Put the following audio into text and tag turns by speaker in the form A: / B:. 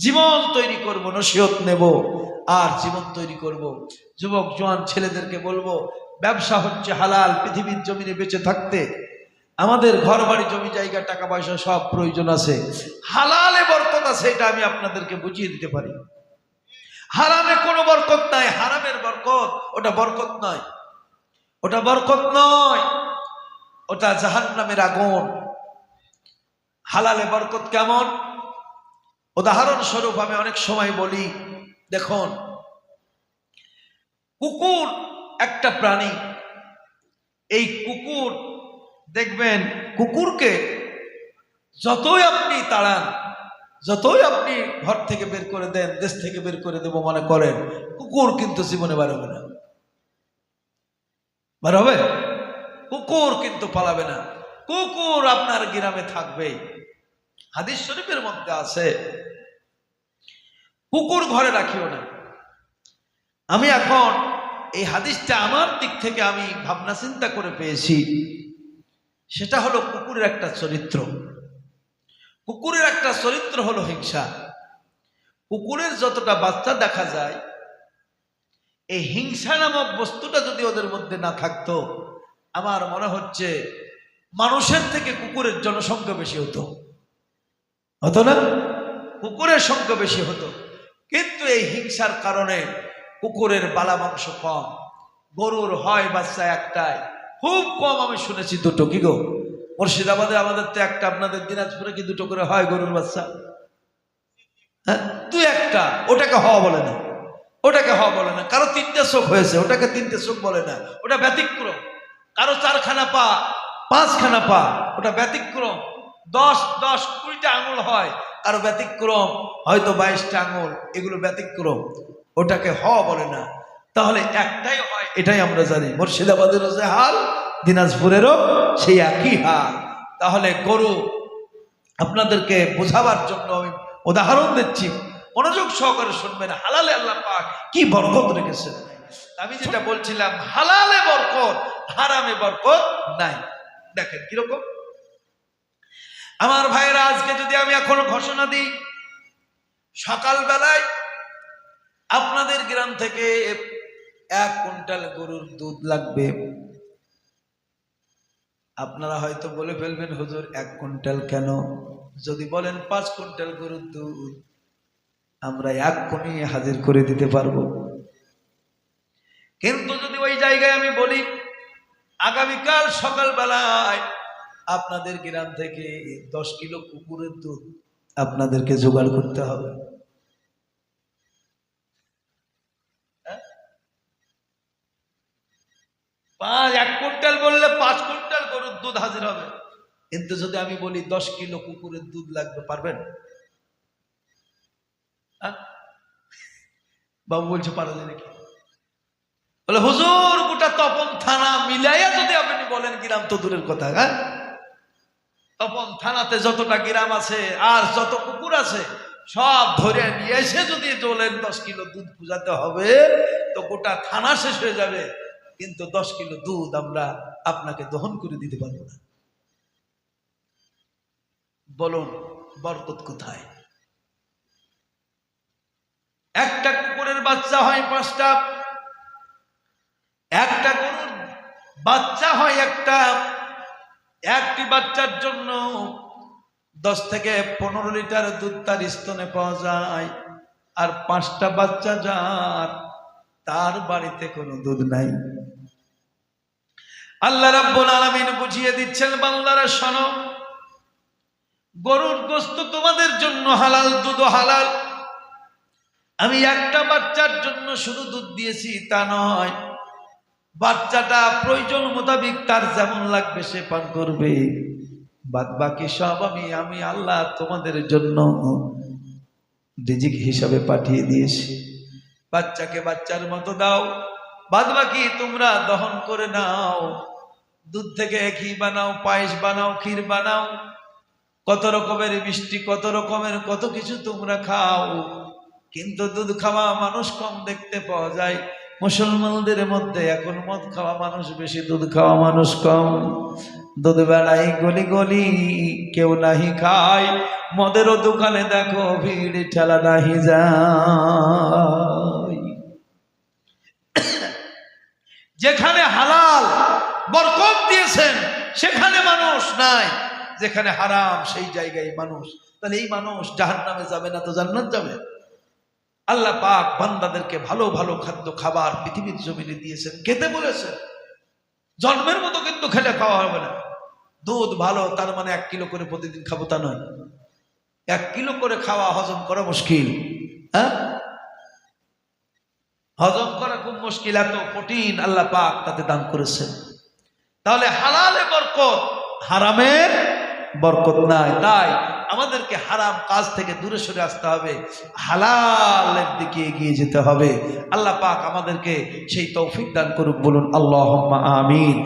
A: জীবন তৈরি করব, নসিহত নেব আর জীবন তৈরি করব। যুবক জওয়ান ছেলেদেরকে বলবো, ব্যবসা হচ্ছে হালাল। পৃথিবীর জমিনে বেঁচে থাকতে আমাদের ঘর বাড়ি জমি জায়গা টাকা পয়সা সব প্রয়োজন আছে, হালালে বরকত আছে, এটা আমি আপনাদেরকে বুঝিয়ে দিতে পারি। হারামে কোনো বরকত নাই, হারামের বরকত ওটা বরকত নয়, ওটা বরকত নয়, ওটা জাহান্নামের আগুন। হালালে বরকত কেমন? উদাহরণস্বরূপ আমি অনেক সময় বলি, দেখুন কুকুর একটা প্রাণী, এই কুকুর দেখবেন, কুকুরকে যতই আপনি তাড়ান, যতই আপনি ঘর থেকে বের করে দেন, দেশ থেকে বের করে দেব মনে করেন, কুকুর কিন্তু জীবনে বার হবে না। বার হবে? কুকুর কিন্তু পালাবে না, কুকুর আপনার গ্রামে থাকবে। হাদিস শরীফের মধ্যে আছে, কুকুর ঘরে রাখিও না। আমি এখন এই হাদিসটা আমার দিক থেকে আমি ভাবনা চিন্তা করে পেয়েছি, সেটা হলো কুকুরের একটা চরিত্র। কুকুরের একটা চরিত্র হলো হিংসা। কুকুরের যতটা বাচ্চা দেখা যায়, এই হিংসা নামক বস্তুটা যদি ওদের মধ্যে না থাকতো, আমার মনে হচ্ছে মানুষের থেকে কুকুরের জনসংখ্যা বেশি হতো, হতো না? কুকুরের সংখ্যা বেশি হতো। কিন্তু এই হিংসার কারণে কুকুরের বালা মাংস কম, গরুর হয় বাচ্চা একটাই, খুব কম আমি শুনেছি দুটো। কি গো, মুর্শিদাবাদে আমাদের তো একটা, আপনাদের দিনাজপুরে কি দুটো করে হয় গরুর বাচ্চা? হ্যাঁ, দুই একটা। ওটাকে হওয়া বলে না, ওটাকে হওয়া বলে না। কারো তিনটে চোখ হয়েছে, ওটাকে তিনটে চোখ বলে না, ওটা ব্যতিক্রম। কারো 4খানা পা, 5খানা পা, ওটা ব্যতিক্রম। 10-20টা আঙুল হয়, কারো ব্যতিক্রম হয়তো 22টা আঙুল, এগুলো ব্যতিক্রম, ওটাকে হওয়া বলে না। তাহলে একটাই হয়, এটাই আমরা জানি। মুর্শিদাবাদেরও যে হাল, দিনাজপুরেরও সেই একই হাল। তাহলে গরু, আপনাদেরকে বোঝাবার জন্য আমি উদাহরণ দিচ্ছি, মনোযোগ সহকারে শুনবেন। হালালে আল্লাহ পাক কি বরকত রেখেছেন। আমি যেটা বলছিলাম, হালালে বরকত, হারামে বরকত নাই। দেখেন কিরকম আমার ভাইয়েরা, আজকে যদি আমি এখন ঘোষণা দিই, সকালবেলায় আপনাদের গ্রাম থেকে 1 কুইন্টাল গরুর দুধ লাগবে, আপনারা হয়তো বলে ফেলবেন, হুজুর 1 কুইন্টাল কেন? যদি বলেন 5 কুইন্টাল গরুর দুধ, আমরা এক্ষুনি হাজির করে দিতে পারবো। কিন্তু যদি ওই জায়গায় আমি বলি, আগামীকাল সকালবেলায় আপনাদের গ্রাম থেকে 10 কিলো কুকুরের দুধ আপনাদেরকে জোগাড় করতে হবে, 1 কুইন্টাল বললে 5 কুইন্টাল গরুর দুধ হাজির হবে। কিন্তু যদি আমি বলি 10 কিলো কুকুরের দুধ লাগবে, পারবেন? বাবু বলছে পারবে নাকি? বলে হুজুর, গোটা তপন থানা মিলাইয়া যদি আপনি বলেন, গ্রাম তো দূরের কথা, হ্যাঁ, তপন থানাতে যতটা গ্রাম আছে আর যত কুকুর আছে সব ধরে নিয়ে এসে যদি বলেন 10 কিলো দুধ পূজাতে হবে, তো গোটা থানা শেষ হয়ে যাবে, কিন্তু 10 কিলো দুধ আমরা আপনাকে দহন করে দিতে পারবো না। বলুন বরকত কোথায়? একটা কুকুরের বাচ্চা হয় 5টা, একটা গরুর বাচ্চা হয় একটা। একটি বাচ্চার জন্য 10 থেকে 15 লিটার দুধ তার স্তনে পাওয়া যায়। আর 5টা বাচ্চা যার, তার বাড়িতে কোনো দুধ নাই। আল্লাহ রাব্বুল আলামিন বুঝিয়ে দিচ্ছেন, বান্দারা শোনো, গরুর গোশত তোমাদের জন্য হালাল, দুধও হালাল। আমি একটা বাচ্চার জন্য শুধু দুধ দিয়েছি তা নয়, বাচ্চাটা প্রয়োজন মোতাবেক তার যেমন লাগবে সে পান করবে, বাদ বাকি সব আমি আল্লাহ তোমাদের জন্য রিজিক হিসাবে পাঠিয়ে দিয়েছি। বাচ্চাকে বাচ্চার মতো দাও, বাদ বাকি তোমরা দহন করে নাও। দুধ থেকে ঘি বানাও, পায়েস বানাও, ক্ষীর বানাও, কত রকমের মিষ্টি, কত রকমের কত কিছু তোমরা খাও। কিন্তু দুধ খাওয়া মানুষ কম দেখতে পাওয়া যায়। মুসলমানদের মধ্যে এখন মদ খাওয়া মানুষ বেশি, দুধ খাওয়া মানুষ কম। দুধ বেলায় গলি গলি কেউ নাহি খায়, মদেরও দোকানে দেখো ভিড় ঠেলা নাহি যায়। যেখানে হালাল বরকত দিয়েছেন সেখানে মানুষ নাই, যেখানে হারাম সেই জায়গায় মানুষ। তাহলে এই মানুষ জাহান্নামে যাবে না তো জান্নাত যাবে? আল্লাহ পাক বান্দাদেরকে ভালো ভালো খাদ্য খাবার পৃথিবীর জমিনে দিয়েছেন, খেতে বলেছেন। জন্মের মতো কিন্তু খেলে খাওয়া হবে না। দুধ ভালো তার মানে 1 কিলো করে প্রতিদিন খাবো তা নয়। 1 কিলো করে খাওয়া হজম করা মুশকিল। হ্যাঁ, হজম করা খুব মুশকিল। এত প্রোটিন আল্লাহ পাক তাতে দান করেছেন। তাহলে হালালে বরকত, হারামের বরকত নাই। তাই আমাদেরকে হারাম কাজ থেকে দূরে সরে আসতে হবে, হালালের দিকে এগিয়ে যেতে হবে। আল্লাহ পাক আমাদেরকে সেই তৌফিক দান করুক, বলুন আল্লাহুম্মা আমিন।